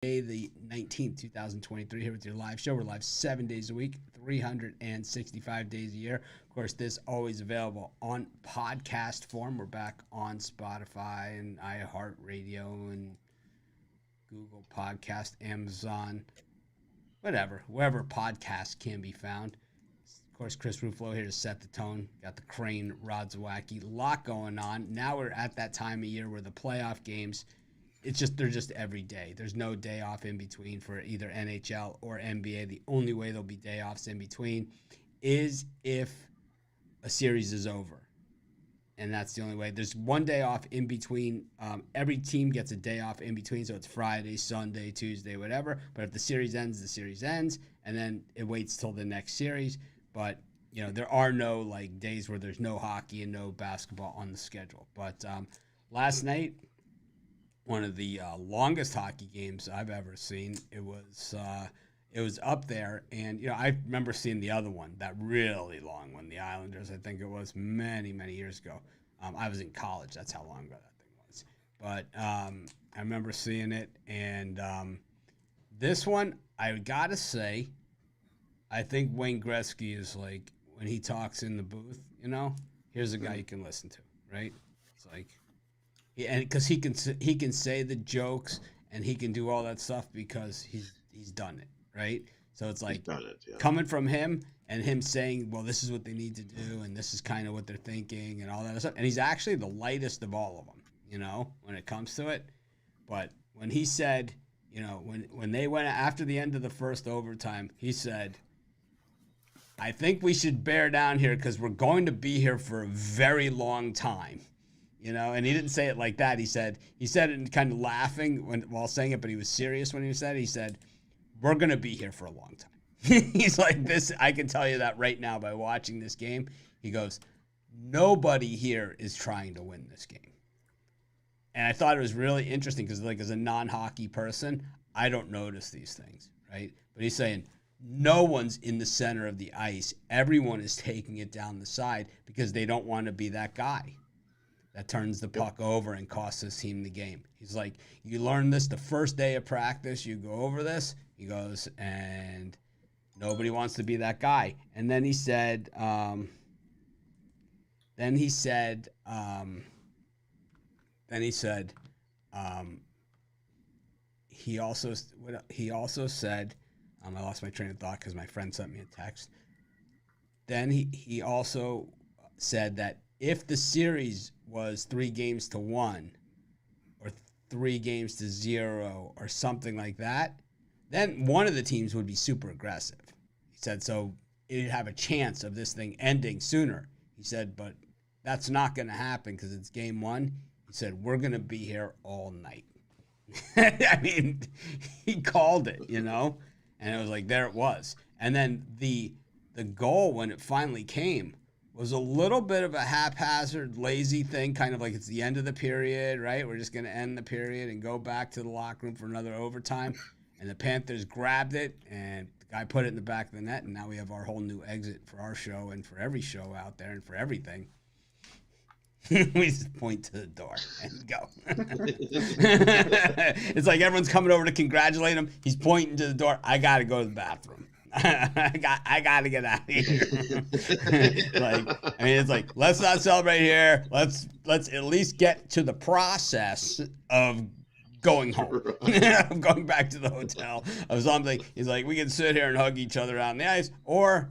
May the 19th, 2023, here with your live show. We're live 7 days a week, 365 days a year. Of course, this always available on podcast form. We're back on Spotify and iHeartRadio and Google Podcast, Amazon, whatever, wherever podcasts can be found. Of course, Chris Ruffalo here to set the tone. Got the Crane, Rod's Wacky, lot going on. Now we're at that time of year where the playoff games, they're just every day. There's no day off in between for either NHL or NBA. The only way there'll be day offs in between is if a series is over. And that's the only way. There's one day off in between. Every team gets a day off in between, so it's Friday, Sunday, Tuesday, whatever. But if the series ends, the series ends, and then it waits till the next series. But, you know, there are no, like, days where there's no hockey and no basketball on the schedule. But last night, one of the longest hockey games I've ever seen. It was up there, and, you know, I remember seeing the other one, that really long one, the Islanders. I think it was many, many years ago. I was in college. That's how long ago that thing was. But I remember seeing it, and this one, I gotta say, I think Wayne Gretzky is like, when he talks in the booth, you know, here's a guy you can listen to, right? It's like, and because he can say the jokes and he can do all that stuff because he's done it, right? So it's like coming from him and him saying, well, this is what they need to do and this is kind of what they're thinking and all that stuff. And he's actually the lightest of all of them, you know, when it comes to it. But when he said, you know, when they went after the end of the first overtime, he said, I think we should bear down here because we're going to be here for a very long time. You know, and he didn't say it like that. He said it kind of laughing while saying it, but he was serious when he said it. He said, we're going to be here for a long time. He's like, this, I can tell you that right now by watching this game. He goes, nobody here is trying to win this game. And I thought it was really interesting because, like, as a non-hockey person, I don't notice these things, right? But he's saying, no one's in the center of the ice. Everyone is taking it down the side because they don't want to be that guy that turns the puck over and costs his team the game. He's like, you learn this the first day of practice, you go over this, he goes, and nobody wants to be that guy. And then he said, he also said, I lost my train of thought because my friend sent me a text. Then he also said that if the series was 3-1 or 3-0 or something like that, then one of the teams would be super aggressive. He said, so it'd have a chance of this thing ending sooner. He said, but that's not going to happen because it's game one. He said, we're going to be here all night. I mean, he called it, you know, and it was like, there it was. And then the goal, when it finally came, was a little bit of a haphazard, lazy thing, kind of like it's the end of the period, right? We're just going to end the period and go back to the locker room for another overtime. And the Panthers grabbed it, and the guy put it in the back of the net, and now we have our whole new exit for our show and for every show out there and for everything. We just point to the door and go. It's like everyone's coming over to congratulate him. He's pointing to the door. I got to go to the bathroom. I got to get out of here. It's like, let's not celebrate here. Let's at least get to the process of going home, of going back to the hotel, of something. He's like, we can sit here and hug each other out on the ice, or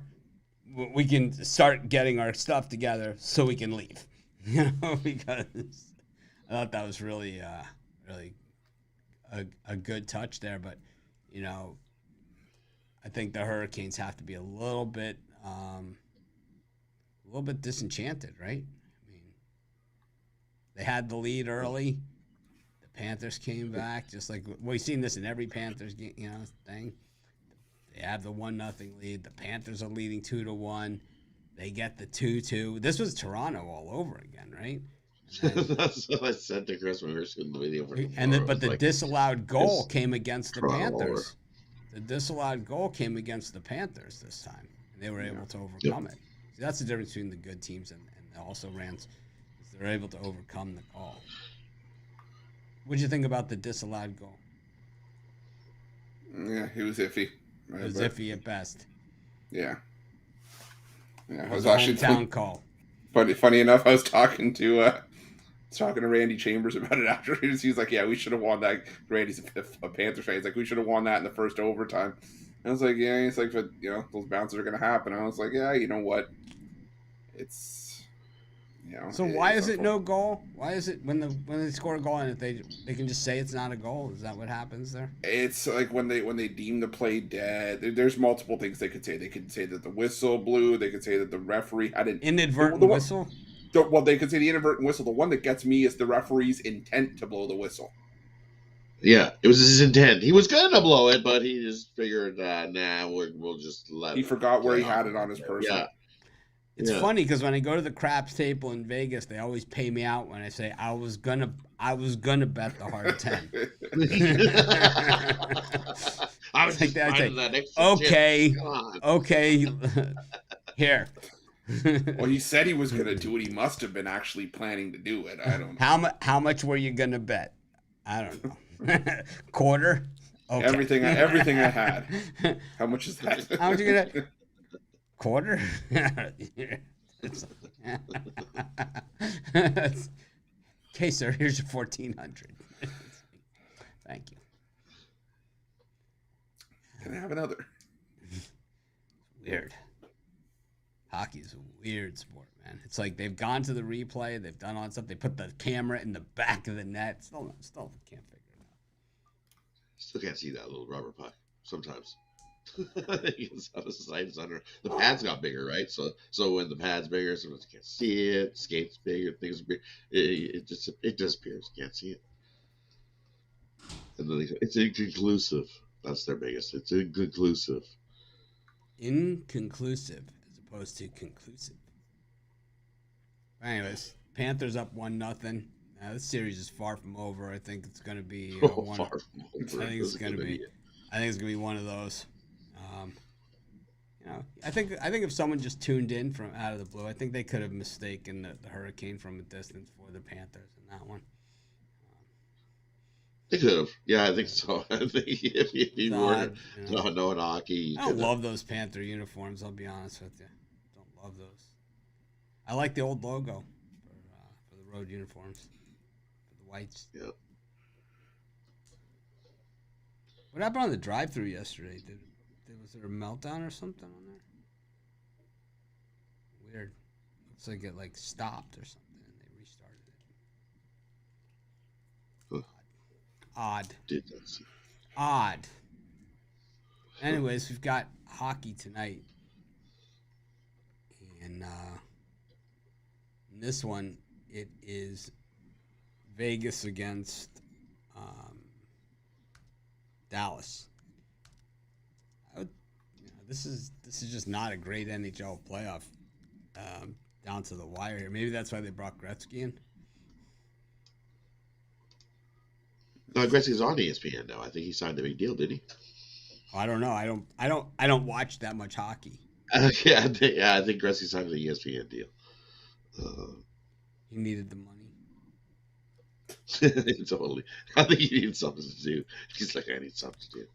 we can start getting our stuff together so we can leave. You know, because I thought that was really a good touch there. But, you know, I think the Hurricanes have to be a little bit disenchanted, right? I mean, they had the lead early. The Panthers came back, just like we've seen this in every Panthers game, you know, thing. They have the 1-0 lead. The Panthers are leading 2-1. They get the 2-2. This was Toronto all over again, right? That's what I said to Chris when we were shooting the video. But the disallowed goal came against the Panthers. The disallowed goal came against the Panthers this time, and they were able to overcome it. See, that's the difference between the good teams and also Rams. They're able to overcome the call. What did you think about the disallowed goal? Yeah, he was iffy. It was iffy at best. Yeah. Yeah, It I was was a actually hometown call. funny enough. I was talking to Randy Chambers about it after. He was like, "Yeah, we should have won that." Randy's a Panthers fan. He's like, "We should have won that in the first overtime." And I was like, "Yeah." He's like, "But those bounces are going to happen." I was like, "Yeah, you know what? It's So why is it no goal? Why is it when they score a goal and if they can just say it's not a goal? Is that what happens there? It's like when they deem the play dead. There's multiple things they could say. They could say that the whistle blew. They could say that the referee had an Inadvertent whistle. Well, they could say the inadvertent whistle. The one that gets me is the referee's intent to blow the whistle. Yeah, it was his intent. He was going to blow it, but he just figured, nah, we'll just let He it forgot where he play had it on his person. Yeah. It's funny because when I go to the craps table in Vegas, they always pay me out when I say I was gonna bet the hard 10. I was like just that. finding that extra Okay, Come on. okay, here. Well, he said he was gonna do it. He must have been actually planning to do it. I don't know. How much were you gonna bet? I don't know. Quarter. Okay. Everything I had. How much is that? How much you gonna? Quarter. Okay, sir. Here's your 1,400. Thank you. Can I have another? Weird. Hockey's a weird sport, man. It's like they've gone to the replay, they've done all that stuff. They put the camera in the back of the net. Still can't figure it out. Still can't see that little rubber puck sometimes. It's on the side, it's under. The pads got bigger, right? So when the pad's bigger, sometimes you can't see it. Skates bigger, things are big. It disappears. You can't see it. And then it's inconclusive. That's their biggest. It's inconclusive. Inconclusive as opposed to conclusive. Anyways, Panthers up 1-0. This series is far from over. I think it's going to be one. Far from over. I think it's going to be one of those. I think if someone just tuned in from out of the blue, I think they could have mistaken the hurricane from a distance for the Panthers in that one. They could have. Yeah, I think so. I think if you were knowing hockey. I don't love those Panther uniforms, I'll be honest with you. Don't love those. I like the old logo for the road uniforms. For the whites. Yeah. What happened on the drive-thru yesterday? Was there a meltdown or something on there? Weird. Looks like it stopped or something and they restarted it. Odd. Did that see? Odd. Anyways, we've got hockey tonight. And in this one, it is Vegas against Dallas. This is just not a great NHL playoff down to the wire here. Maybe that's why they brought Gretzky in. No, Gretzky's on ESPN now. I think he signed a big deal, did he? I don't know. I don't watch that much hockey. I think Gretzky signed an ESPN deal. He needed the money. Totally. I think he needed something to do. He's like, I need something to do.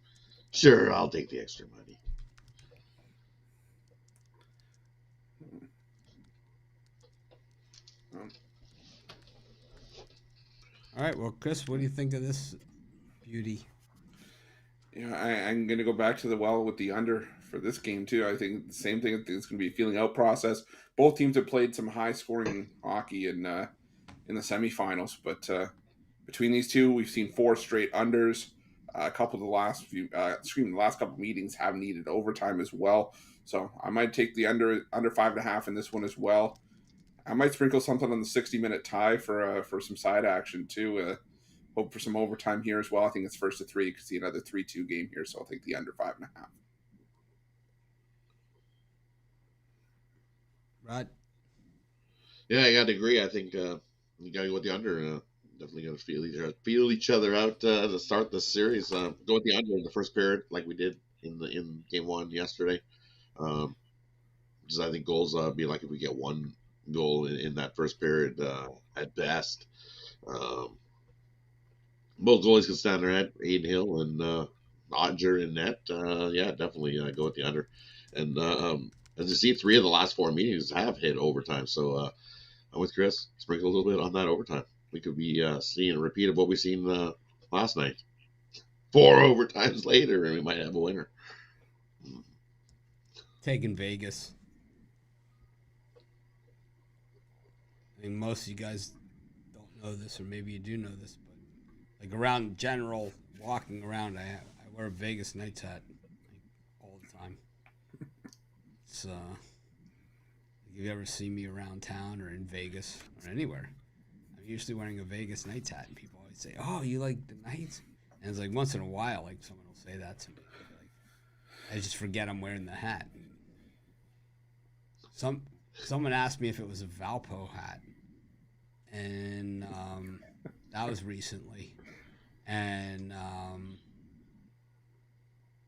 Sure, I'll take the extra money. All right, well, Chris, what do you think of this beauty? I'm going to go back to with the under for this game, too. I think the same thing. I think it's going to be a feeling out process. Both teams have played some high-scoring hockey in the semifinals, but between these two, we've seen 4 straight unders. A couple of the last couple meetings have needed overtime as well. So I might take the under 5.5 in this one as well. I might sprinkle something on the 60-minute tie for some side action too. Hope for some overtime here as well. I think it's 1-3. You could see another 3-2 game here, so I'll take the under 5.5. Right. Yeah, I got to agree. I think you got to go with the under. Definitely going to feel each other out to start this series. Go with the under in the first period, like we did in game 1 yesterday. Because I think goals be like if we get one goal in that first period at best. Both goalies can stand their head, Aiden Hill and Dodger in net, yeah, definitely go with the under. And as you see, 3 of the last 4 meetings have hit overtime. So I'm with Chris. Sprinkle a little bit on that overtime. We could be seeing a repeat of what we seen last night. 4 overtimes later, and we might have a winner. Taking Vegas. I mean, most of you guys don't know this, or maybe you do know this, but like around general walking around, I wear a Vegas Knights hat like, all the time. It's if you ever see me around town or in Vegas or anywhere, I'm usually wearing a Vegas Knights hat, and people always say, "Oh, you like the Knights?" And it's like once in a while, like someone will say that to me. Like, I just forget I'm wearing the hat. Someone asked me if it was a Valpo hat, and that was recently. And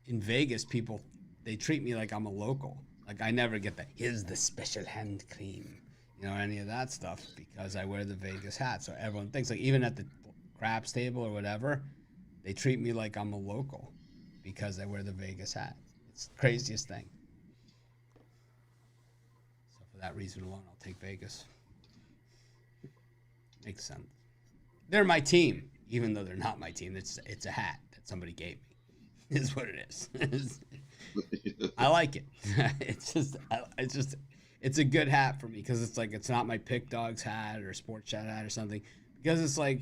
in Vegas, people, they treat me like I'm a local. Like I never get the here's the special hand cream, any of that stuff because I wear the Vegas hat. So everyone thinks, like even at the craps table or whatever, they treat me like I'm a local because I wear the Vegas hat. It's the craziest thing. So for that reason alone, I'll take Vegas. Makes sense. They're my team, even though they're not my team. It's a hat that somebody gave me. Is what it is. I like it. It's a good hat for me because it's like it's not my Pick Dogs hat or Sports Chat hat or something. Because it's like,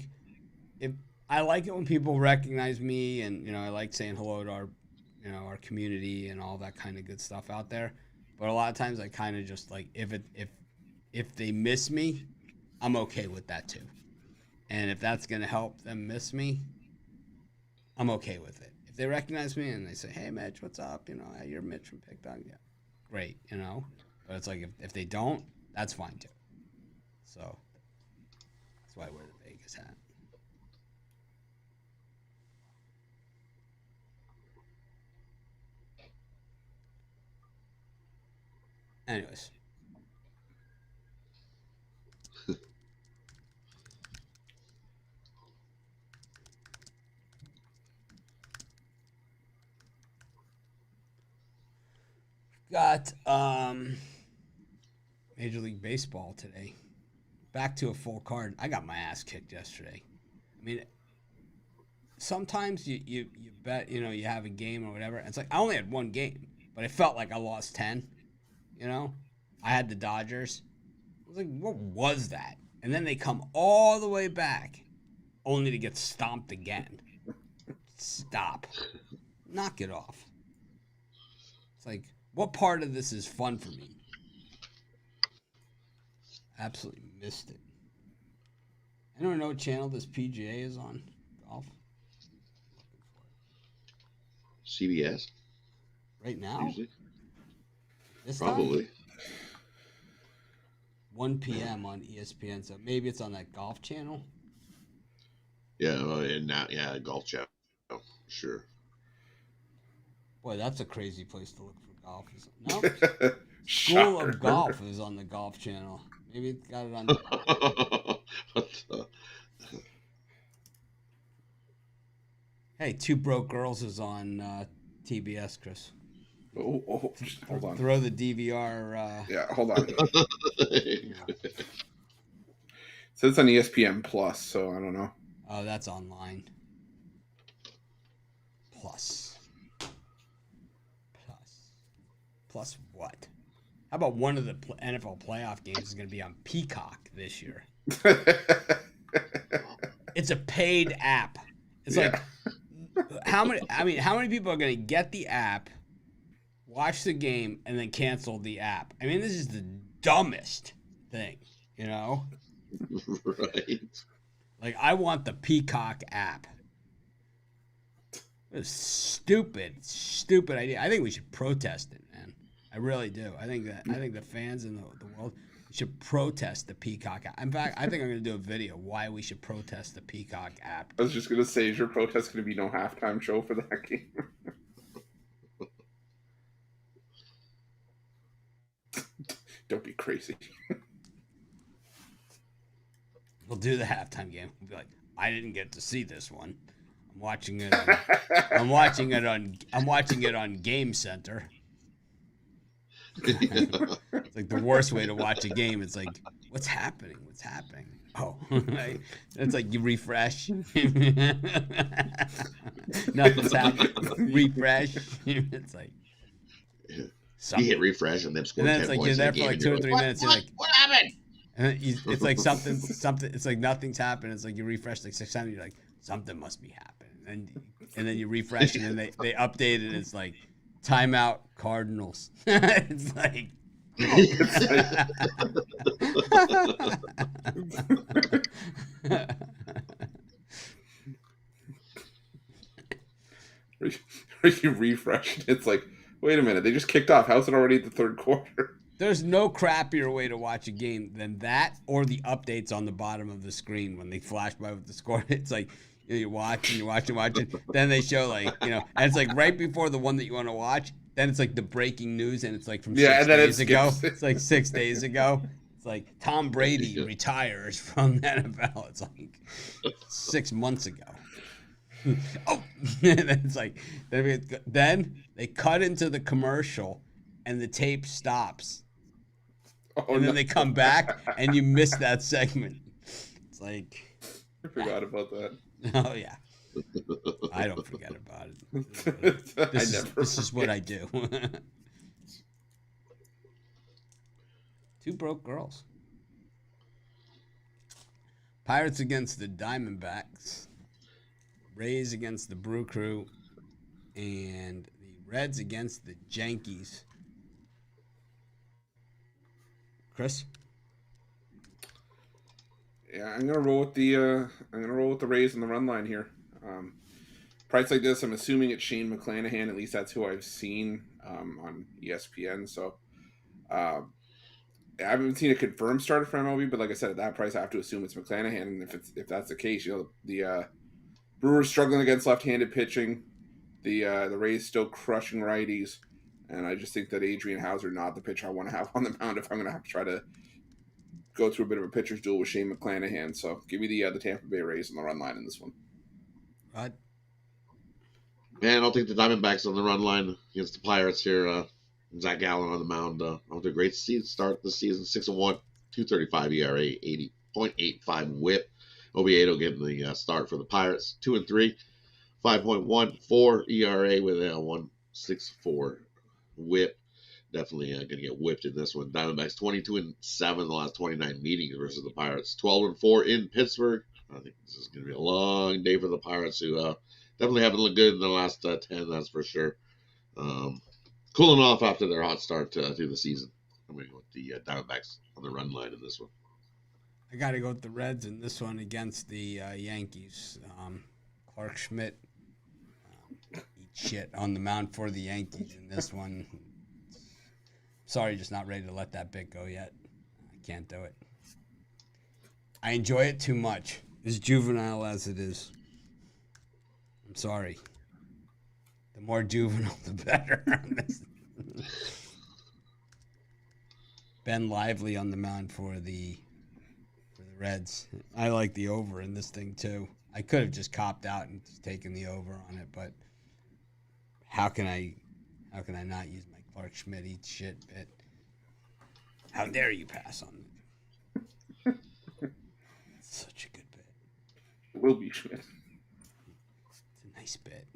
if I like it when people recognize me, and I like saying hello to our, our community and all that kind of good stuff out there. But a lot of times I kind of just like if they miss me, I'm okay with that too. And if that's gonna help them miss me, I'm okay with it. If they recognize me and they say, "Hey, Mitch, what's up? You're Mitch from Pick Dog." Yeah, great. But it's like if they don't, that's fine too. So that's why I wear the Vegas hat. Anyways. Got Major League Baseball today. Back to a full card. I got my ass kicked yesterday. I mean, sometimes you bet, you have a game or whatever. It's like I only had one game, but it felt like I lost 10. I had the Dodgers. I was like, what was that? And then they come all the way back only to get stomped again. Stop. Knock it off. It's like, what part of this is fun for me? Absolutely missed it. I don't know what channel this PGA is on. Golf. CBS. Right now? Usually. This Probably. time? 1 p.m. on ESPN, so maybe it's on that golf channel. Yeah, and now, golf channel. Oh, sure. Boy, that's a crazy place to look for golf. No, School of Golf is on the golf channel. Maybe it's got it on. Hey, Two Broke Girls is on TBS, Chris. Oh, hold on. Throw the DVR. Yeah, hold on. So it's on ESPN Plus, so I don't know. Oh, that's online. Plus what? How about one of the NFL playoff games is going to be on Peacock this year? It's a paid app. It's like how many people are going to get the app, watch the game, and then cancel the app? I mean, this is the dumbest thing, Right. Like, I want the Peacock app. It's stupid idea. I think we should protest it, man. I really do. I think the fans in the world should protest the Peacock app. In fact, I think I'm going to do a video why we should protest the Peacock app. I was just going to say, is your protest going to be no halftime show for that game? Don't be crazy. We'll do the halftime game. We'll be like, I didn't get to see this one. I'm watching it. I'm watching it on Game Center. It's like the worst way to watch a game. It's like, what's happening? What's happening? Oh, it's like you refresh. Nothing's happening. Refresh. It's like you hit refresh and then score. And then it's like you're there for like 2 or 3 minutes. You're like, what happened? And it's like something. It's like nothing's happened. It's like you refresh like 6 times. You're like, something must be happening. And then you refresh and then they update it. And it's like, timeout Cardinals. It's like. You refresh. It's like, wait a minute, they just kicked off. How's it already the third quarter? There's no crappier way to watch a game than that, or the updates on the bottom of the screen when they flash by with the score. It's like you're watching. Then they show and it's like right before the one that you want to watch. Then it's like the breaking news, and it's like from 6 days ago. It's like 6 days ago. It's like Tom Brady retires from the NFL. It's like 6 months ago. Oh, and it's like then they cut into the commercial, and the tape stops. And then they come back, and you miss that segment. It's like I forgot about that. Oh yeah, I don't forget about it. This is what I do. 2 broke girls. Pirates against the Diamondbacks. Rays against the Brew Crew. And the Reds against the Yankees. Chris? Yeah, I'm gonna roll with the Rays in the run line here. Price like this, I'm assuming it's Shane McClanahan. At least that's who I've seen on ESPN. So I haven't seen a confirmed starter for MLB, but like I said, at that price, I have to assume it's McClanahan. And if that's the case, the Brewers struggling against left-handed pitching, the Rays still crushing righties, and I just think that Adrian Hauser not the pitcher I want to have on the mound if I'm going to have to try to go through a bit of a pitcher's duel with Shane McClanahan. So give me the Tampa Bay Rays on the run line in this one. Rod? Man, I'll take the Diamondbacks on the run line against the Pirates here. Zach Gallen on the mound. With a great start this season, 6-1, 2.35 ERA, 80.85 WHIP. Oviedo getting the start for the Pirates, 2-3, 5.14 ERA with a 1.64 WHIP. Definitely going to get whipped in this one. Diamondbacks 22-7 the last 29 meetings versus the Pirates, 12-4 in Pittsburgh. I think this is going to be a long day for the Pirates, who definitely haven't looked good in the last 10. That's for sure. Cooling off after their hot start to the season. I'm going to go with the Diamondbacks on the run line in this one. I got to go with the Reds in this one against the Yankees. Clark Schmidt eat shit on the mound for the Yankees in this one. Sorry, just not ready to let that bit go yet. I can't do it. I enjoy it too much. As juvenile as it is. I'm sorry. The more juvenile, the better. Ben Lively on the mound for the Reds. I like the over in this thing too. I could have just copped out and just taken the over on it, but how can I not use my Clark Schmidt eat shit bit? How dare you pass on it? It's such a good bit. It will be Schmidt. It's a nice bit.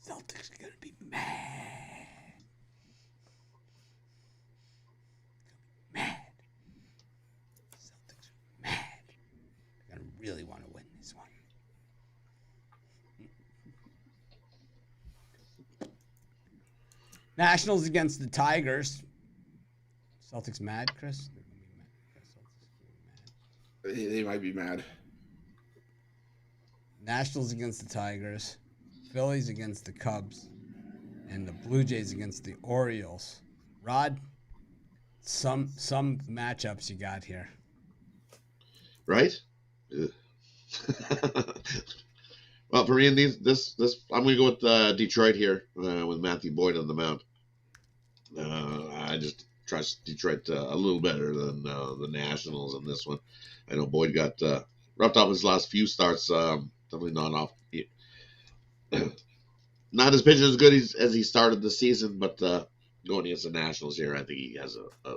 Celtics are gonna be mad. Celtics are mad. They're gonna really want to win this one. Nationals against the Tigers. Celtics mad, Chris? They're gonna be mad. They might be mad. Nationals against the Tigers. Phillies against the Cubs. And the Blue Jays against the Orioles. Rod, some matchups you got here. Right? Well, for me, in this, I'm going to go with Detroit here with Matthew Boyd on the mound. I just trust Detroit a little better than the Nationals in this one. I know Boyd got roughed up his last few starts Definitely not off. Not as pitching as good as he started the season, but going against the Nationals here, I think he has a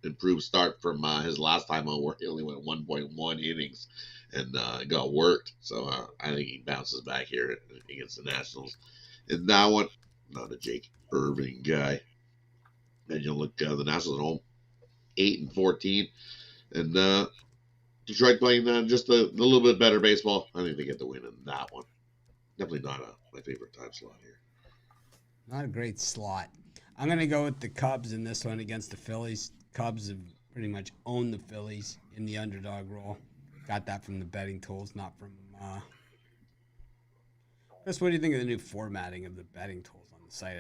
improved start from his last time on, where he only went 1.1 innings and got worked. So I think he bounces back here against the Nationals. And that one, not a Jake Irving guy. And you look, the Nationals at home, 8-14, and Detroit playing just a little bit better baseball. I think they get the win in that one. Definitely not my favorite time slot here. Not a great slot. I'm going to go with the Cubs in this one against the Phillies. Cubs have pretty much owned the Phillies in the underdog role. Got that from the betting tools, not from... Chris, what do you think of the new formatting of the betting tools on the site?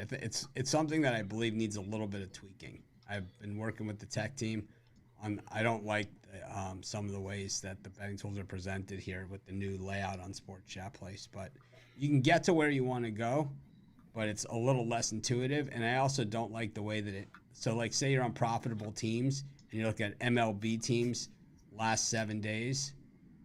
It's something that I believe needs a little bit of tweaking. I've been working with the tech team. I don't like some of the ways that the betting tools are presented here with the new layout on Sports Chat Place, but you can get to where you want to go, but it's a little less intuitive. And I also don't like the way that so like say you're on profitable teams and you look at MLB teams last 7 days.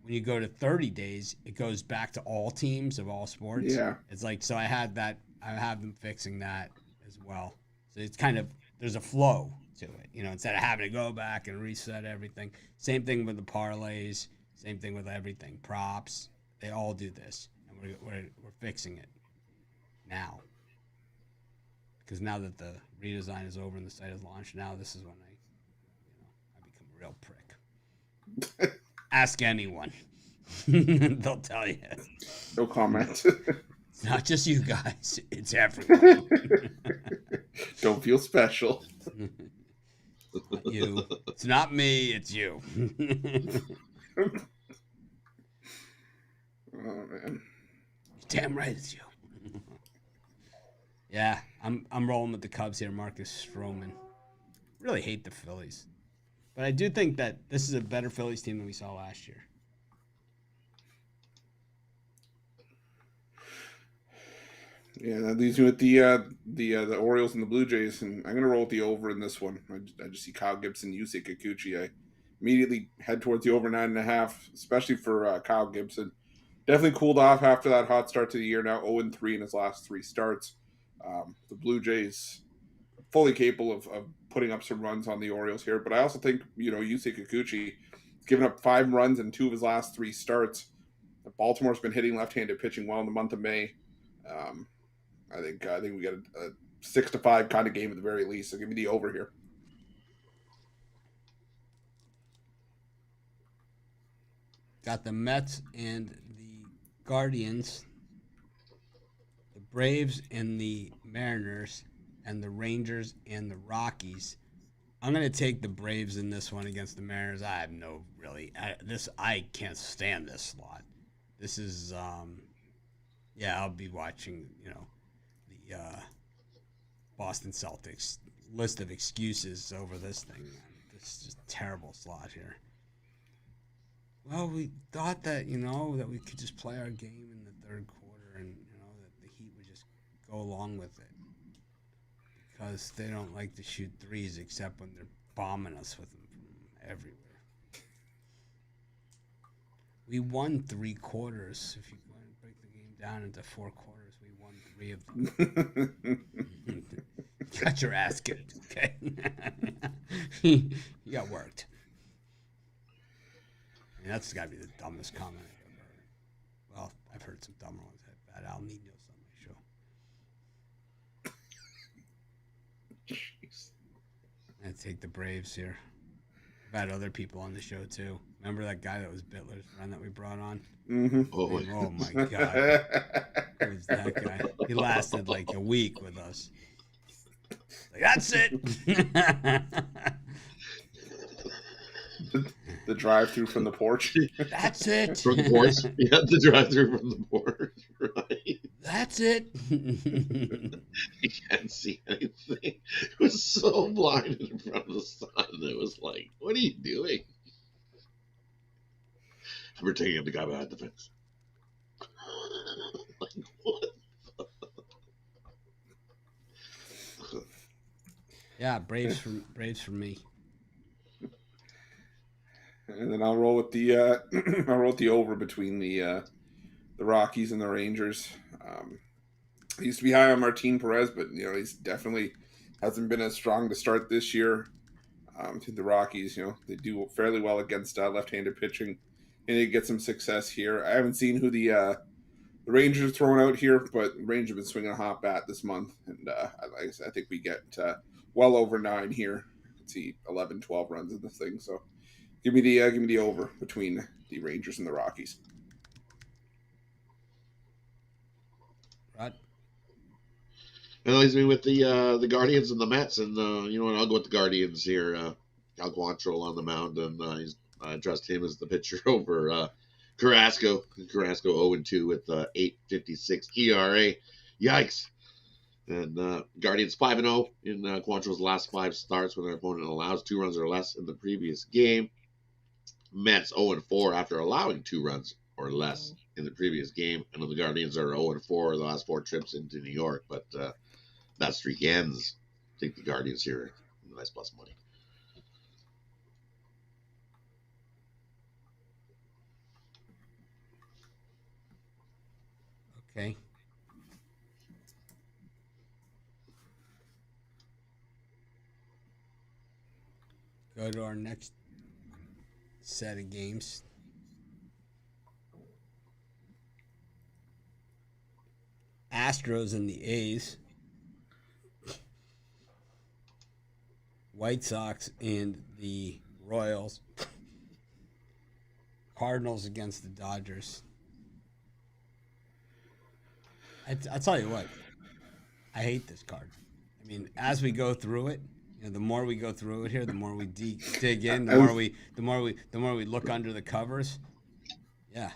When you go to 30 days, it goes back to all teams of all sports. Yeah. It's like, so I have them fixing that as well. So it's kind of, there's a flow to it, instead of having to go back and reset everything. Same thing with the parlays, same thing with everything. Props, they all do this. And we're fixing it now. Because now that the redesign is over and the site is launched, now this is when I become a real prick. Ask anyone. They'll tell you. No comment. It's not just you guys. It's everyone. Don't feel special. It's not you. It's not me. It's you. Oh, man. Damn right it's you. Yeah, I'm rolling with the Cubs here. Marcus Stroman. Really hate the Phillies. But I do think that this is a better Phillies team than we saw last year. Yeah, that leaves me with the Orioles and the Blue Jays, and I'm gonna roll with the over in this one. I just see Kyle Gibson, Yusei Kikuchi. I immediately head towards the over 9.5, especially for Kyle Gibson. Definitely cooled off after that hot start to the year. Now 0-3 in his last 3 starts. The Blue Jays fully capable of putting up some runs on the Orioles here, but I also think Yusei Kikuchi has given up 5 runs in 2 of his last 3 starts. Baltimore's been hitting left-handed pitching well in the month of May. I think we got a 6-5 kind of game at the very least. So give me the over here. Got the Mets and the Guardians, the Braves and the Mariners, and the Rangers and the Rockies. I'm going to take the Braves in this one against the Mariners. I have no really I can't stand this slot. This is I'll be watching, the Boston Celtics list of excuses over this thing. Man. This is just a terrible slot here. Well, we thought that, that we could just play our game in the third quarter and, that the Heat would just go along with it. Because they don't like to shoot threes except when they're bombing us with them from everywhere. We won 3 quarters. If you go and break the game down into 4 quarters, we won 3 of them. Got your ass kicked, okay? You got worked. I mean, that's got to be the dumbest comment I've ever heard. Well, I've heard some dumber ones. I've had Al Nino's on my show. Jeez. I take the Braves here. I've had other people on the show, too. Remember that guy that was Bitler's friend that we brought on? Mm-hmm. Oh my God. Who was that guy? He lasted like a week with us. Like, that's it. The drive-through from the porch. That's it. From the porch? Yeah, the drive-through from the porch. Right. That's it. You can't see anything. It was so blinded in front of the sun. It was like, what are you doing? We're taking up the guy behind the fence. Like, what? Yeah, Braves for me. And then I'll roll with the over between the the Rockies and the Rangers. I used to be high on Martin Perez, but he's definitely hasn't been as strong to start this year. To the Rockies, they do fairly well against left-handed pitching, and they get some success here. I haven't seen who the Rangers are throwing out here, but the Rangers have been swinging a hot bat this month, and I think we get well over 9 here. I can see 11, 12 runs in this thing. So give me the over between the Rangers and the Rockies. Right. That leaves me with the Guardians and the Mets, and what? I'll go with the Guardians here. Cal Quantrill on the mound, and I trust him as the pitcher over Carrasco. Carrasco 0-2 with 8.56 ERA. Yikes! And Guardians 5-0 in Quantrill's last 5 starts when their opponent allows 2 runs or less in the previous game. Mets 0-4 after allowing 2 runs or less in the previous game. I know the Guardians are 0-4 the last 4 trips into New York, but that streak ends. I think the Guardians here are nice plus money. Okay. Go to our next set of games. Astros and the A's. White Sox and the Royals. Cardinals against the Dodgers. I tell you what, I hate this card. I mean, as we go through it, the more we go through it here, the more we dig in, the more we look under the covers. Yeah,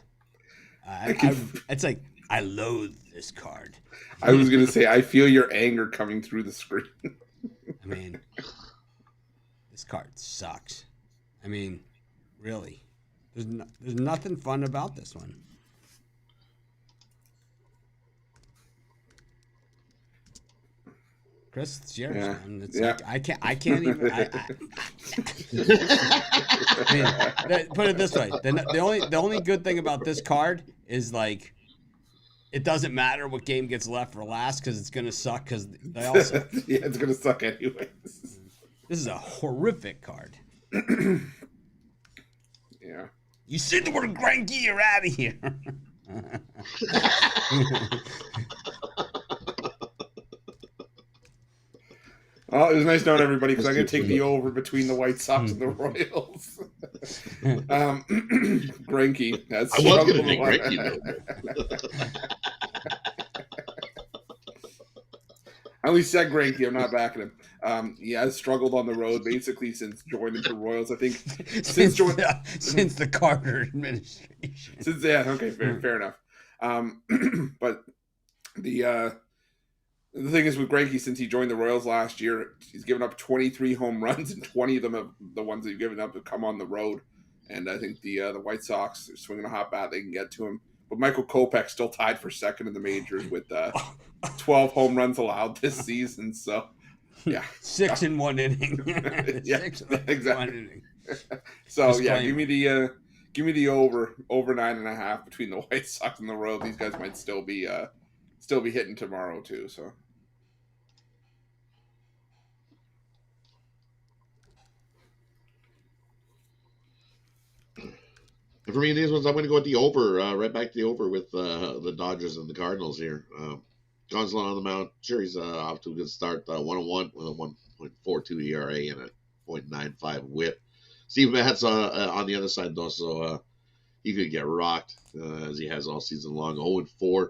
it's like I loathe this card. I was gonna say I feel your anger coming through the screen. I mean, this card sucks. I mean, really, there's nothing fun about this one. Chris, it's yours. Yeah. Man. It's like, I can't even. I mean, put it this way: the only good thing about this card is like, it doesn't matter what game gets left for last because it's gonna suck because they all suck. Yeah, it's gonna suck anyways. This is a horrific card. Yeah. You said the word Granky, you're out of here. Well, it was nice knowing everybody because I'm going to take the over between the White Sox and the Royals. Greinke. I was going to take Greinke. I only said Greinke. I'm not backing him. He has struggled on the road basically since joining the Royals. I think since the Carter administration. Okay, fair enough. But the thing is with Greinke, since he joined the Royals last year, he's given up 23 home runs, and 20 of them have the ones that he's given up have come on the road. And I think the White Sox are swinging a hot bat; they can get to him. But Michael Kopech's still tied for second in the majors with 12 home runs allowed this season. So, yeah, 6 in 1 inning. Yeah, 6 exactly. 1 inning. So yeah, give me the over 9.5 between the White Sox and the Royals. These guys might still be hitting tomorrow too. So. For me, these ones, I'm going to go with the over, right back to the over with the Dodgers and the Cardinals here. Gonsolin on the mound. Sure, he's off to a good start, 1-1 with a 1.42 ERA and a 0.95 whip. Steve Matz on the other side, though, so he could get rocked as he has all season long. 0-4,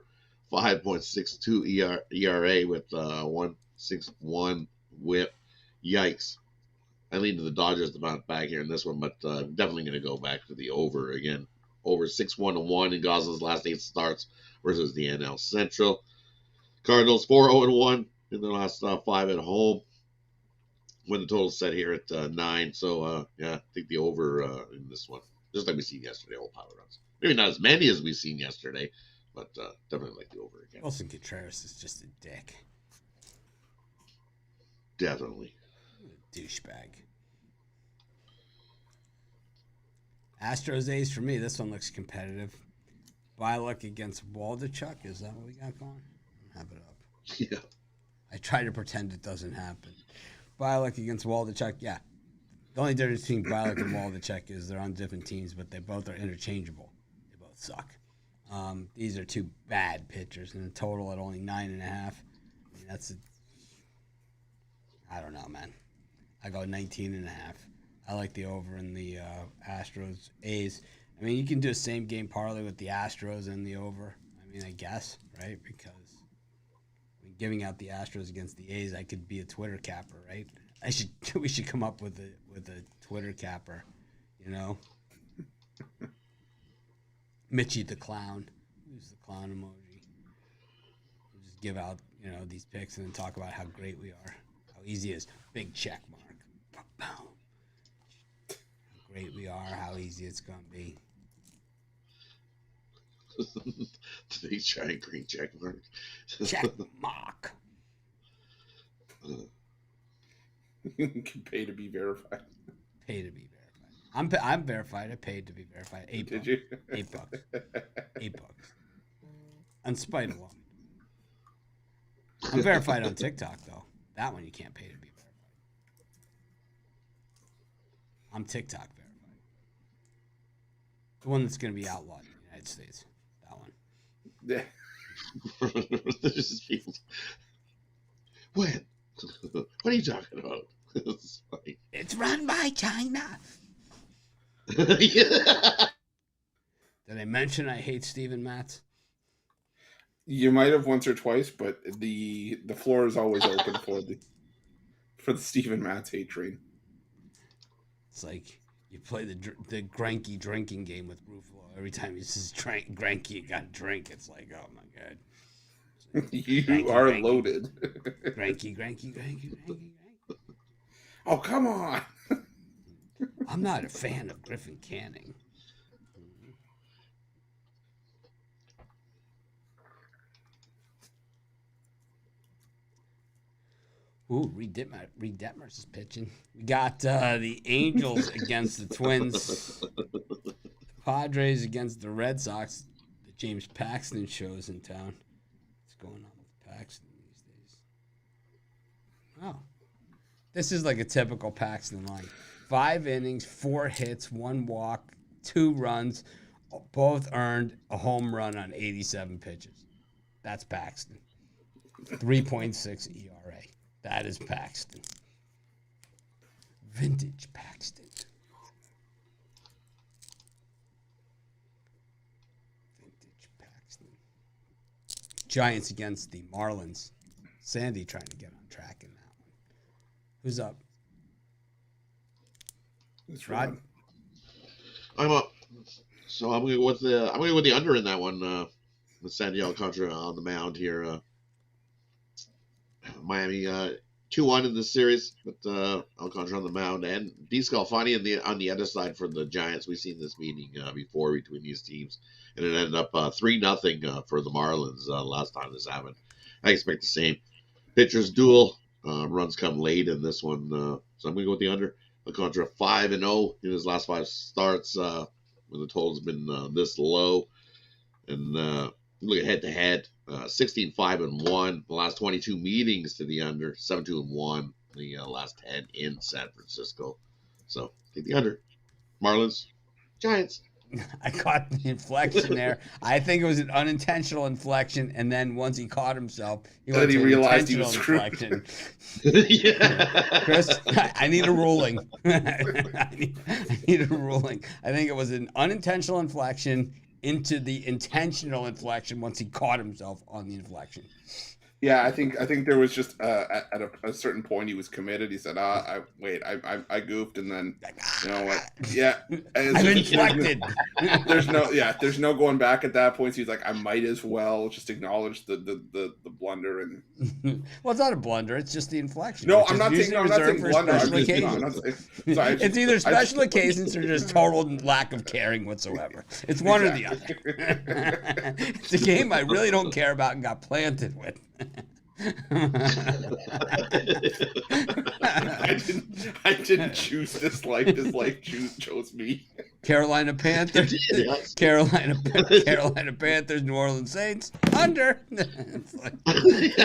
5.62 ERA with 1.61 whip. Yikes. I lean to the Dodgers to bounce back here in this one, but definitely going to go back to the over again. Over 6-1-1 in Gosling's last 8 starts versus the NL Central. Cardinals 4-0-1 in their last 5 at home. When the total's set here at 9. So, yeah, I think the over in this one. Just like we seen yesterday, all power runs. Maybe not as many as we seen yesterday, but definitely like the over again. Wilson Contreras is just a dick. Definitely. Douchebag. Astros A's for me. This one looks competitive. Bielak against Waldichuk. Is that what we got going? Have it up. Yeah. I try to pretend it doesn't happen. Bielak against Waldichuk. Yeah. The only difference between Bielak and Waldichuk is they're on different teams, but they both are interchangeable. They both suck. These are two bad pitchers, and in total at only 9.5. I mean, I don't know, man. I go 19.5. I like the over in the Astros-A's. I mean, you can do a same game parlay with the Astros and the over. I mean, I guess, right? Because giving out the Astros against the A's, I could be a Twitter capper, right? We should come up with a Twitter capper, you know. Mitchie the clown. Use the clown emoji. We'll just give out, these picks and then talk about how great we are. How easy it is. Big check mark. How great we are. How easy it's going to be. The big giant green check mark. Check mark. You can pay to be verified. Pay to be verified. I'm verified. I paid to be verified. $8. Did you? $8. $8. On spite of one. I'm verified on TikTok though. That one you can't pay to be verified. I'm TikTok verified. The one that's going to be outlawed in the United States. That one. Yeah. When? What are you talking about? It's funny. It's run by China. Yeah. Did I mention I hate Steven Matz? You might have once or twice, but the floor is always open for the Steven Matz hate train. It's like you play the Granky drinking game with Ruffalo. Every time he says Granky, you got to drink. It's like, oh my god. You Granky, are Granky. loaded. Granky. Oh, come on. I'm not a fan of Griffin Canning. Ooh, Reed Detmers is pitching. We got the Angels against the Twins. The Padres against the Red Sox. The James Paxton show's in town. What's going on with Paxton these days? Oh. This is like a typical Paxton line. 5 innings, 4 hits, 1 walk, 2 runs, both earned a home run on 87 pitches. That's Paxton. 3.6 ERA. That is Paxton. Vintage Paxton. Vintage Paxton. Giants against the Marlins. Sandy trying to get on track in that one. Who's up? It's Rod? I'm up. So I'm gonna go with the under in that one. With Sandy Alcantara on the mound here. Miami 2-1 in this series with Alcantara on the mound and DeScalfani on the other side for the Giants. We've seen this meeting before between these teams, and it ended up 3-0 for the Marlins last time this happened. I expect the same. Pitchers duel. Runs come late in this one, so I'm going to go with the under. Alcantara 5-0 in his last 5 starts when the total's been this low. And look at head-to-head, 16-5-1 the last 22 meetings to the under, 7-2-1 the last 10 in San Francisco. So take the under. Marlins, Giants. I caught the inflection there. I think it was an unintentional inflection, and then once he caught himself, he went to realized he was inflection. Yeah. Chris, I need a ruling. I need a ruling. I think it was an unintentional inflection into the intentional inflection once he caught himself on the inflection. Yeah, I think there was just at a certain point he was committed. He said, I goofed, and then you know what? Yeah, I'm inflected. There's no going back at that point. So he's like, I might as well just acknowledge the blunder and. Well, it's not a blunder. It's just the inflection. No, I'm not saying blunder. It's either special occasions or just total lack of caring whatsoever. It's one or the other. It's a game I really don't care about and got planted with. I didn't choose this life. This life chose me. Carolina Panthers. Yes. Carolina Panthers. New Orleans Saints under. It's like, it's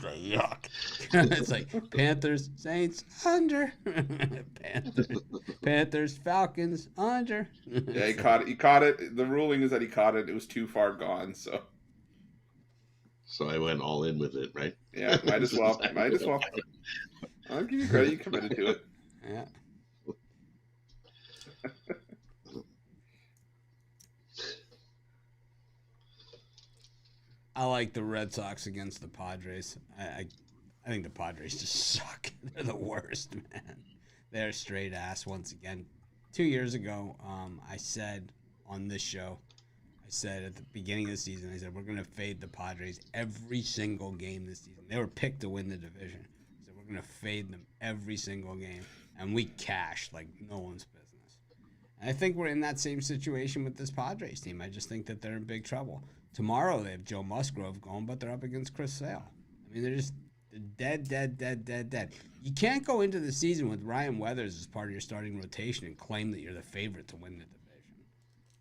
like yuck. It's like Panthers Saints under. Panthers Falcons under. Yeah, he caught it. He caught it. The ruling is that he caught it. It was too far gone. So I went all in with it, right? yeah, might as well. Might as well. I'll give you credit. You committed to it. Yeah. I like the Red Sox against the Padres. I think the Padres just suck. They're the worst, man. They're straight ass once again. 2 years ago, I said on this show, I said at the beginning of the season, I said we're going to fade the Padres every single game this season. They were picked to win the division. I said we're going to fade them every single game. And we cashed like no one's business. And I think we're in that same situation with this Padres team. I just think that they're in big trouble. Tomorrow they have Joe Musgrove going, but they're up against Chris Sale. I mean, they're just dead. You can't go into the season with Ryan Weathers as part of your starting rotation and claim that you're the favorite to win the division.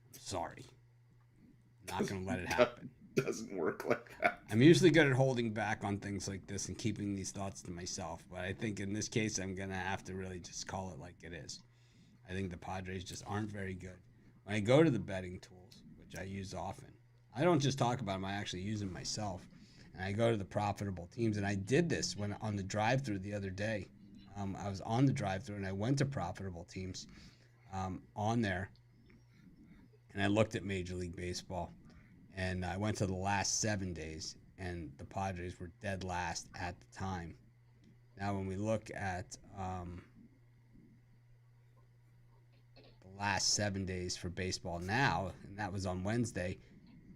I'm sorry. I'm not going to let it happen. Doesn't work like that. I'm usually good at holding back on things like this and keeping these thoughts to myself, but I think in this case I'm going to have to really just call it like it is. I think the Padres just aren't very good. When I go to the betting tools, which I use often, I don't just talk about them, I actually use them myself. And I go to the profitable teams, and I did this when on the drive-thru the other day. I was on the drive-thru, and I went to profitable teams on there, and I looked at Major League Baseball. And I went to the last 7 days, and the Padres were dead last at the time. Now, when we look at the last 7 days for baseball now, and that was on Wednesday,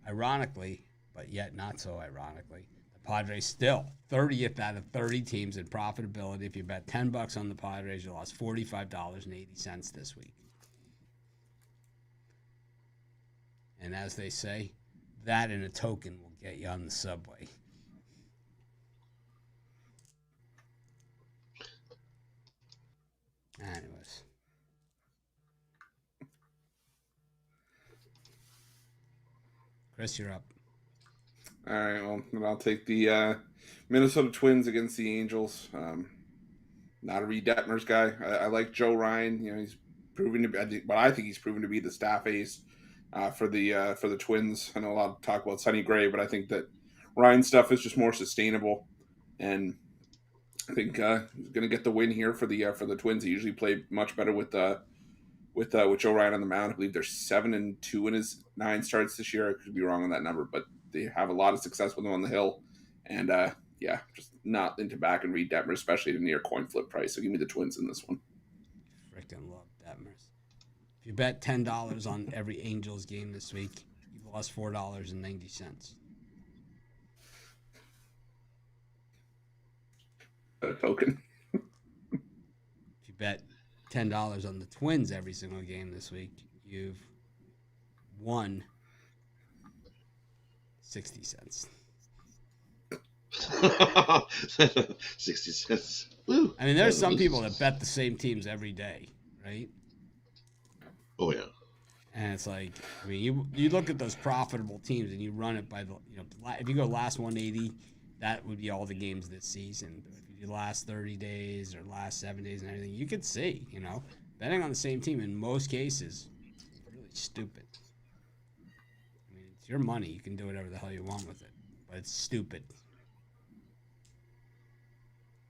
ironically, but yet not so ironically, the Padres still 30th out of 30 teams in profitability. If you bet $10 on the Padres, you lost $45.80 this week. And as they say, that and a token will get you on the subway. Anyways. Chris, you're up. All right, well, then I'll take the Minnesota Twins against the Angels. Not a Reed Detmers guy. I like Joe Ryan. You know, he's proven to be, but I think he's proven to be the staff ace for the Twins. I know a lot of talk about Sonny Gray, but I think that Ryan's stuff is just more sustainable, and I think he's going to get the win here for the Twins. He usually play much better with Joe Ryan on the mound. I believe they're 7-2 in his 9 starts this year. I could be wrong on that number, but they have a lot of success with him on the hill, and just not into back and Reed Detmers, especially at a near coin flip price. So give me the Twins in this one. Frickin' love Detmers. If you bet $10 on every Angels game this week, you've lost $4.90. A token. If you bet $10 on the Twins every single game this week, you've won 60 cents. 60 cents. Woo. I mean, there's some people that bet the same teams every day, right? Oh, yeah. And it's like, I mean, you look at those profitable teams and you run it by the, if you go last 180, that would be all the games this season. But if you do last 30 days or last 7 days and everything, you could see, betting on the same team in most cases is really stupid. I mean, it's your money. You can do whatever the hell you want with it, but it's stupid.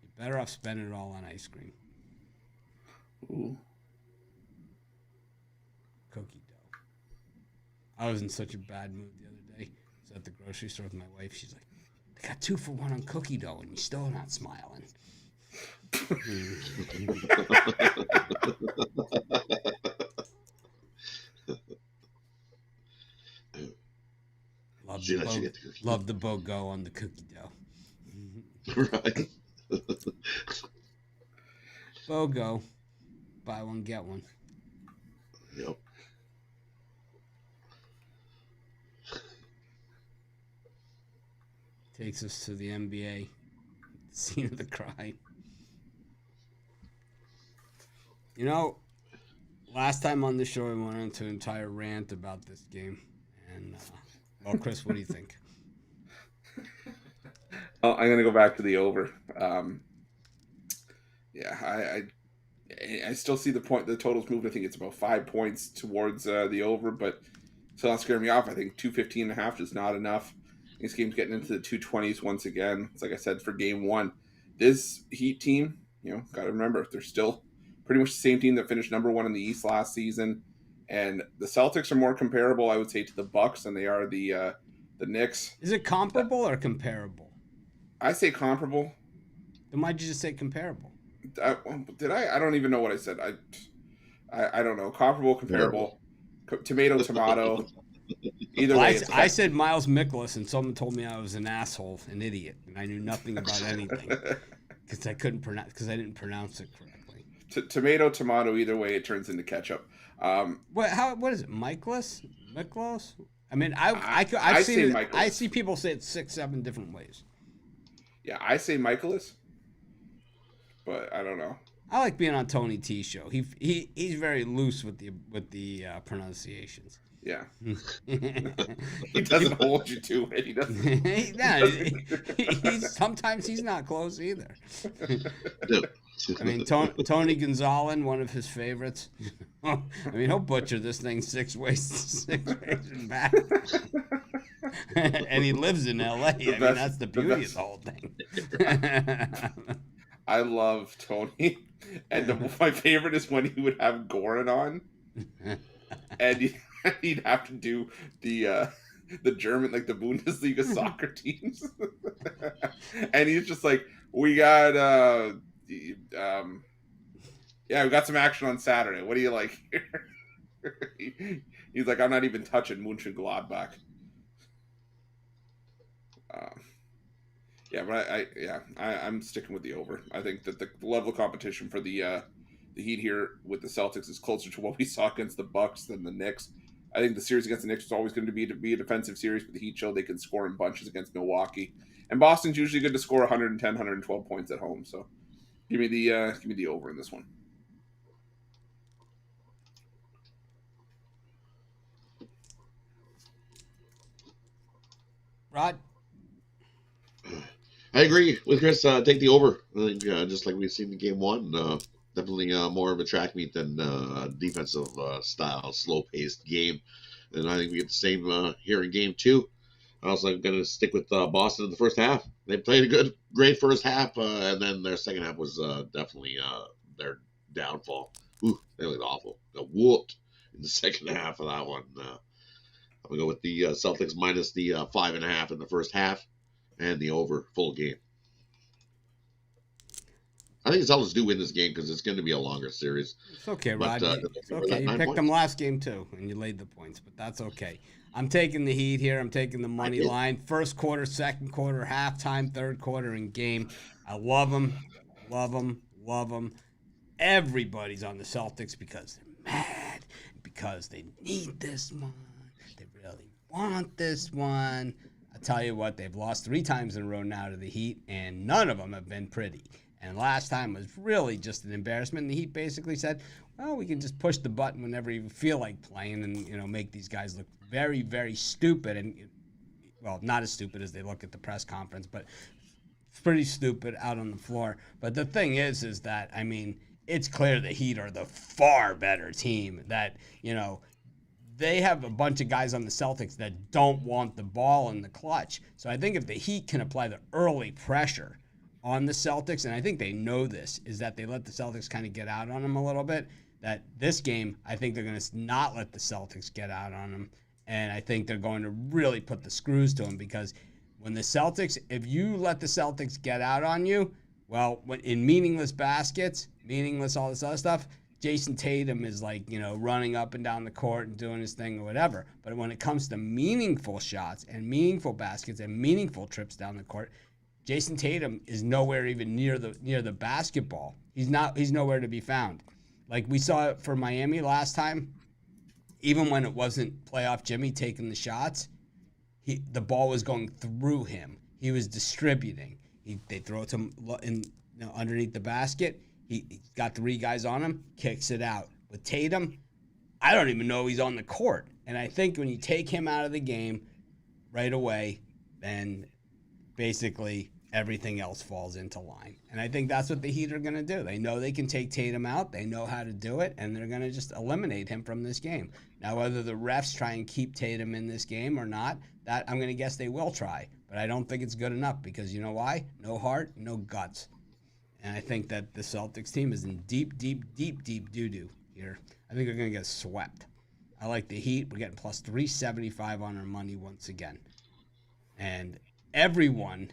You're better off spending it all on ice cream. Ooh. Cookie dough. I was in such a bad mood the other day. I was at the grocery store with my wife. She's like, "They got 2 for $1 on cookie dough, and you're still not smiling." Love the BOGO on the cookie dough. Right. BOGO, buy one get one. Yep. Takes us to the NBA, scene of the crime. You know, last time on the show, I went into an entire rant about this game. And, well, Chris, what do you think? Oh, I'm gonna go back to the over. Yeah, I still see the point. The totals moved. I think it's about 5 points towards the over, but still not scaring me off. I think 215.5 is not enough. This game's getting into the 220s once again. It's like I said for game one. This Heat team, got to remember they're still pretty much the same team that finished number one in the East last season, and the Celtics are more comparable, I would say, to the Bucks than they are the Knicks. Is it comparable or comparable? I say comparable. Then why'd you just say comparable? Did I? I don't even know what I said. I don't know. Comparable, comparable, tomato. Either way, I said Miles Mikolas, and someone told me I was an asshole, an idiot, and I knew nothing about anything because I didn't pronounce it correctly. Tomato. Either way, it turns into ketchup. What is it? Mikolas? I mean, I see people say it 6-7 different ways. Yeah, I say Mikolas, but I don't know. I like being on Tony T's show. He's very loose with the pronunciations. Yeah, he doesn't hold you to it. He doesn't. Sometimes he's not close either. I mean, Tony Gonzalez, one of his favorites. I mean, he'll butcher this thing six ways and back. And he lives in L.A. I mean, that's the beauty of the whole thing. I love Tony, and my favorite is when he would have Goran on, and he'd have to do the German, like the Bundesliga soccer teams, and he's just like, we got we got some action on Saturday. What do you like here? He's like, I'm not even touching Mönchengladbach. Yeah, but I'm sticking with the over. I think that the level of competition for the Heat here with the Celtics is closer to what we saw against the Bucks than the Knicks. I think the series against the Knicks was always going to be a defensive series, but the Heat showed they can score in bunches against Milwaukee. And Boston's usually good to score 110, 112 points at home. So give me the over in this one. Rod? I agree with Chris. Take the over. I think just like we've seen in game one, definitely more of a track meet than defensive style, slow-paced game. And I think we get the same here in game two. I also am going to stick with Boston in the first half. They played a great first half, and then their second half was definitely their downfall. Ooh, they looked awful. Got whooped in the second half of that one. I'm going to go with the Celtics minus the 5.5 in the first half and the over full game. I think the Celtics do win this game because it's going to be a longer series. It's okay, Rod. It's okay. You picked them last game too, and you laid the points, but that's okay. I'm taking the Heat here. I'm taking the money line. First quarter, second quarter, halftime, third quarter, and game. I love them. Everybody's on the Celtics because they're mad, because they need this one. They really want this one. I tell you what, they've lost 3 times in a row now to the Heat, and none of them have been pretty. And last time was really just an embarrassment. And the Heat basically said, well, we can just push the button whenever you feel like playing and, make these guys look very, very stupid. And, well, not as stupid as they look at the press conference, but pretty stupid out on the floor. But the thing is that, I mean, it's clear the Heat are the far better team that, they have a bunch of guys on the Celtics that don't want the ball in the clutch. So I think if the Heat can apply the early pressure on the Celtics, and I think they know this, is that they let the Celtics kind of get out on them a little bit, that this game, I think they're going to not let the Celtics get out on them, and I think they're going to really put the screws to them, because when the Celtics, if you let the Celtics get out on you, well, in meaningless baskets, meaningless all this other stuff, Jason Tatum is like, running up and down the court and doing his thing or whatever. But when it comes to meaningful shots and meaningful baskets and meaningful trips down the court, Jason Tatum is nowhere even near the basketball. He's nowhere to be found. Like we saw it for Miami last time, even when it wasn't playoff Jimmy taking the shots, the ball was going through him. He was distributing. They throw it to him underneath the basket. He's got 3 guys on him, kicks it out. With Tatum, I don't even know he's on the court. And I think when you take him out of the game right away, then basically everything else falls into line. And I think that's what the Heat are going to do. They know they can take Tatum out. They know how to do it, and they're going to just eliminate him from this game. Now, whether the refs try and keep Tatum in this game or not, that I'm going to guess they will try. But I don't think it's good enough because you know why? No heart, no guts. And I think that the Celtics team is in deep doo-doo here. I think they're going to get swept. I like the Heat. We're getting plus 375 on our money once again. And everyone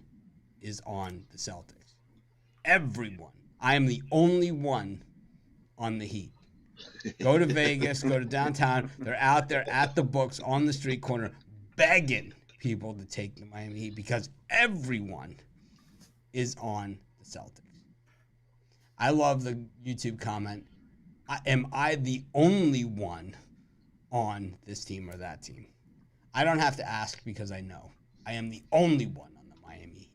is on the Celtics. Everyone. I am the only one on the Heat. Go to Vegas, go to downtown. They're out there at the books on the street corner begging people to take the Miami Heat because everyone is on the Celtics. I love the YouTube comment. Am I the only one on this team or that team? I don't have to ask because I know. I am the only one on the Miami Heat.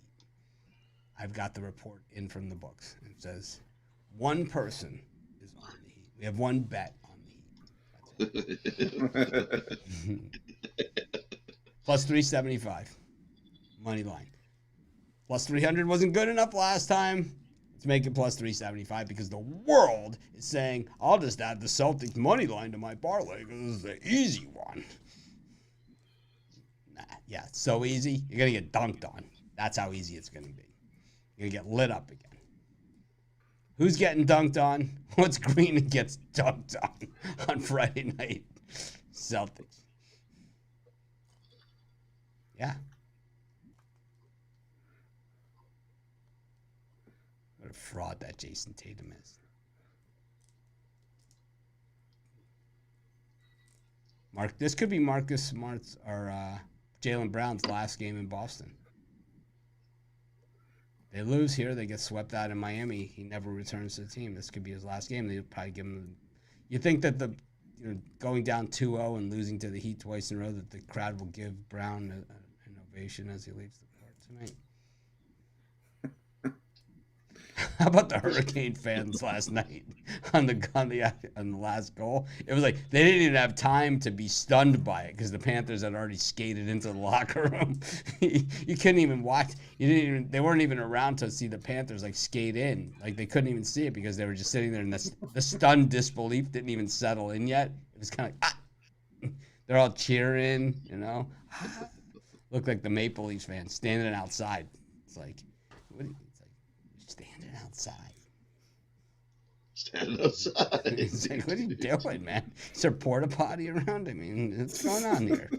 I've got the report in from the books. It says one person is on the Heat. We have one bet on the Heat. That's it. Plus 375. Money line. Plus 300 wasn't good enough last time. Let's make it plus 375 because the world is saying, I'll just add the Celtics money line to my parlay because this is the easy one. Nah, yeah, it's so easy. You're going to get dunked on. That's how easy it's going to be. You're going to get lit up again. Who's getting dunked on? What's green and gets dunked on Friday night? Celtics. Yeah. What a fraud that Jason Tatum is. This could be Marcus Smart's or Jaylen Brown's last game in Boston. They lose here, they get swept out in Miami. He never returns to the team. This could be his last game. They'll probably give him. You think that going down 2-0 and losing to the Heat twice in a row, that the crowd will give Brown an ovation as he leaves the court tonight? How about the Hurricane fans last night on the last goal? It was like they didn't even have time to be stunned by it because the Panthers had already skated into the locker room. You couldn't even watch. They weren't even around to see the Panthers like skate in. Like they couldn't even see it because they were just sitting there, and the stunned disbelief didn't even settle in yet. It was kind of they're all cheering, Looked like the Maple Leafs fans standing outside. It's like, what? Standing outside. It's like, what are you doing, man? Is there a porta potty around? I mean, what's going on here?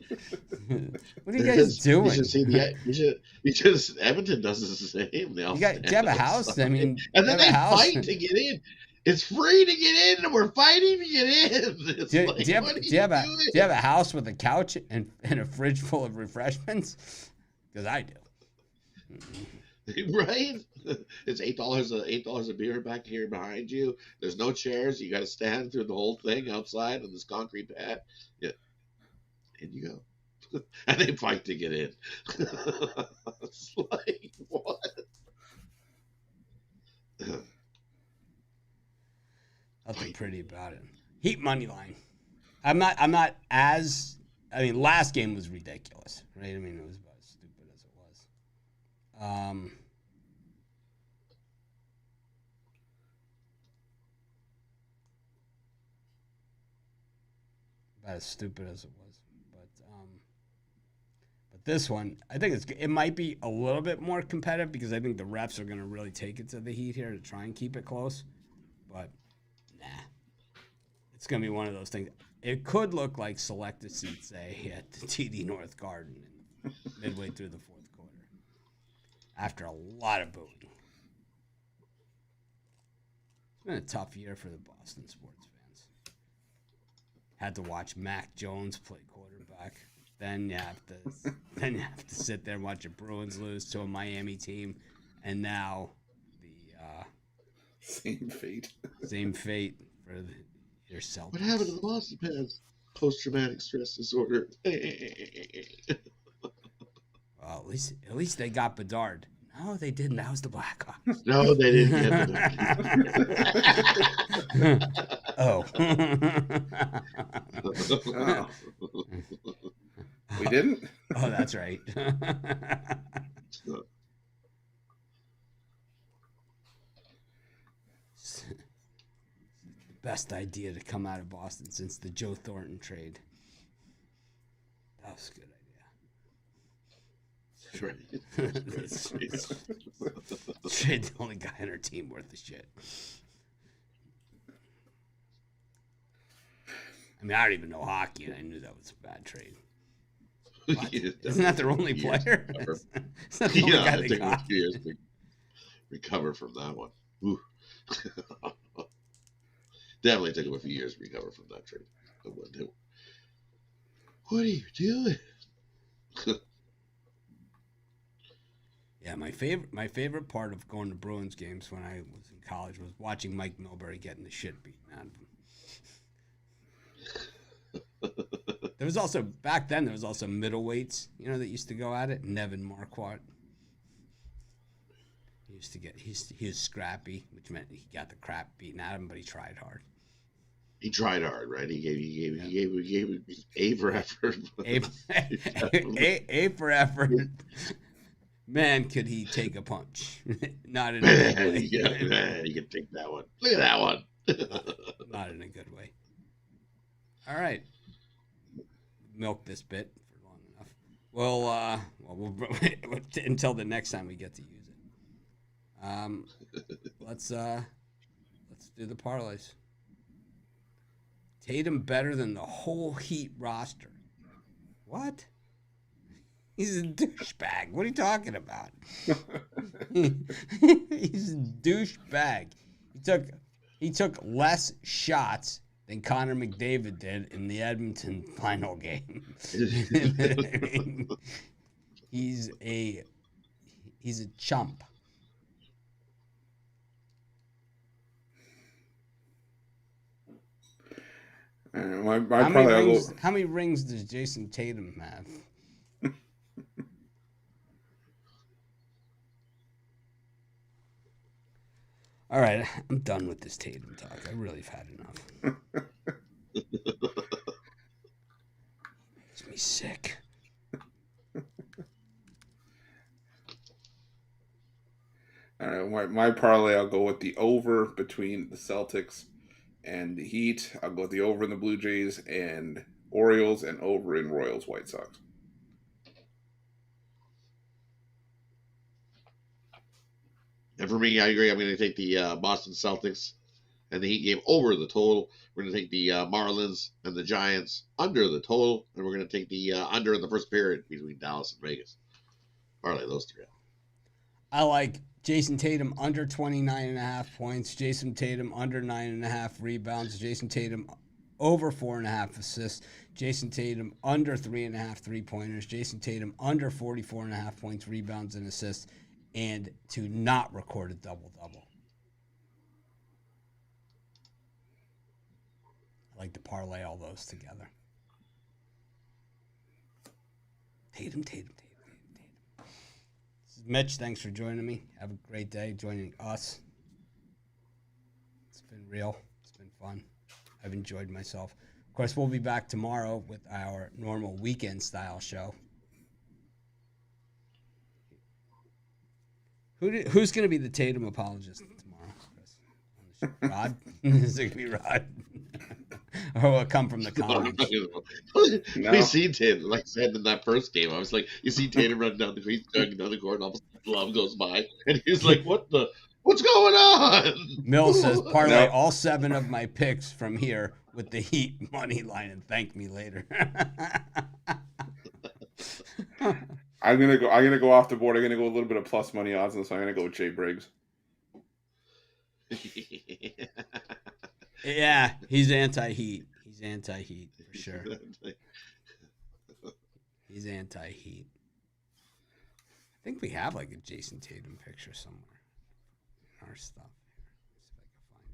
What are you guys doing? You should Edmonton does the same. Do you have a house? I mean, and then they fight to get in. It's free to get in, and we're fighting to get in. Do you have a house with a couch and a fridge full of refreshments? Because I do. Right? It's $8 a beer back here behind you. There's no chairs. You got to stand through the whole thing outside on this concrete pad. Yeah, in you go. And they fight to get in. It's like what? Nothing pretty about it. Heat money line. I'm not as. I mean, last game was ridiculous, right? I mean, it was about as stupid as it was. About as stupid as it was, but this one, I think it might be a little bit more competitive because I think the refs are going to really take it to the Heat here to try and keep it close. But nah, it's going to be one of those things. It could look like selected seats, say, at the TD North Garden midway through the fourth quarter after a lot of booing. It's been a tough year for the Boston sports fans. Had to watch Mac Jones play quarterback. Then you have to sit there and watch the Bruins lose to a Miami team, and now the same fate. Same fate for your Celtics. What happened to the Boston fans? Post-traumatic stress disorder. Well, at least they got Bedard. No, they didn't. That was the Blackhawks. No, they didn't get Oh. Oh. We didn't? Oh, that's right. Best idea to come out of Boston since the Joe Thornton trade. That was a good idea. Trade the only guy on our team worth of shit. I mean, I don't even know hockey, and I knew that was a bad trade. Isn't that their only player? Isn't that the only guy they got? A few years to recover from that one. Ooh. Definitely took him a few years to recover from that trade. What are you doing? Yeah, my favorite part of going to Bruins games when I was in college was watching Mike Milbury getting the shit beaten out of him. There was also back then there was also middleweights, that used to go at it. Nevin Marquardt. He was scrappy, which meant he got the crap beaten out of him, but he tried hard. He tried hard, right? He gave A for effort. A for effort. Man, could he take a punch? Not in a good way. Man, he can take that one. Look at that one. Not in a good way. All right. Milk this bit for long enough. We'll until the next time we get to use it. Let's do the parlays. Tatum better than the whole Heat roster. What? He's a douchebag. What are you talking about? He's a douchebag. He took less shots than Connor McDavid did in the Edmonton final game. He's a chump. How many rings does Jason Tatum have? All right, I'm done with this Tatum talk. I really have had enough. Makes me sick. All right, my parlay, I'll go with the over between the Celtics and the Heat. I'll go with the over in the Blue Jays and Orioles and over in Royals White Sox. And for me, I agree. I'm going to take the Boston Celtics and the Heat game over the total. We're going to take the Marlins and the Giants under the total. And we're going to take the under in the first period between Dallas and Vegas. Parlay those three out. I like Jason Tatum under 29.5 points. Jason Tatum under 9.5 rebounds. Jason Tatum over 4.5 assists. Jason Tatum under 3.5 3-pointers. Jason Tatum under 44.5 points, rebounds, and assists. And to not record a double-double. I like to parlay all those together. Tatum. This is Mitch. Thanks for joining me. Have a great day joining us. It's been real. It's been fun. I've enjoyed myself. Of course, we'll be back tomorrow with our normal weekend-style show. Who's going to be the Tatum apologist tomorrow, Chris? Rod? Is it going to be Rod? Or will it come from the comments? No. We see Tatum, like I said in that first game. I was like, you see Tatum run down the crease, down the court, and all of a sudden Love goes by, and he's like, what's going on? Mill says, parlay all 7 of my picks from here with the Heat money line and thank me later. I'm gonna go off the board. I'm gonna go a little bit of plus money odds, and so I'm gonna go with Jay Briggs. Yeah, he's anti-Heat. He's anti-Heat for sure. He's anti-Heat. I think we have like a Jason Tatum picture somewhere in our stuff. Here, see if I can find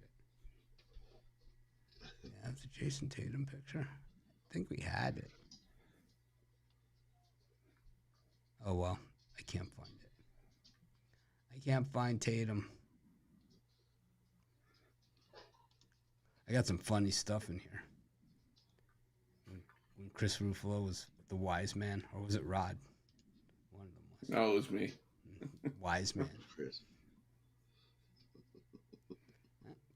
it. Yeah, that's a Jason Tatum picture. I think we had it. Oh well, I can't find it. I can't find Tatum. I got some funny stuff in here. When Chris Ruffalo was the wise man, or was it Rod? One of them was. No, it was me. Wise man. Chris.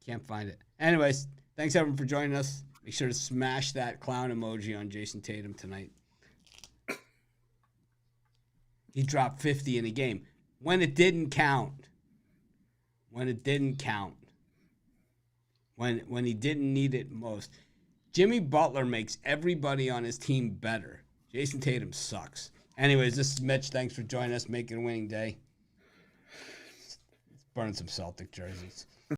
Can't find it. Anyways, thanks everyone for joining us. Make sure to smash that clown emoji on Jason Tatum tonight. He dropped 50 in a game when it didn't count. When it didn't count. When he didn't need it most. Jimmy Butler makes everybody on his team better. Jason Tatum sucks. Anyways, this is Mitch. Thanks for joining us. Make it a winning day. Let's burn some Celtic jerseys.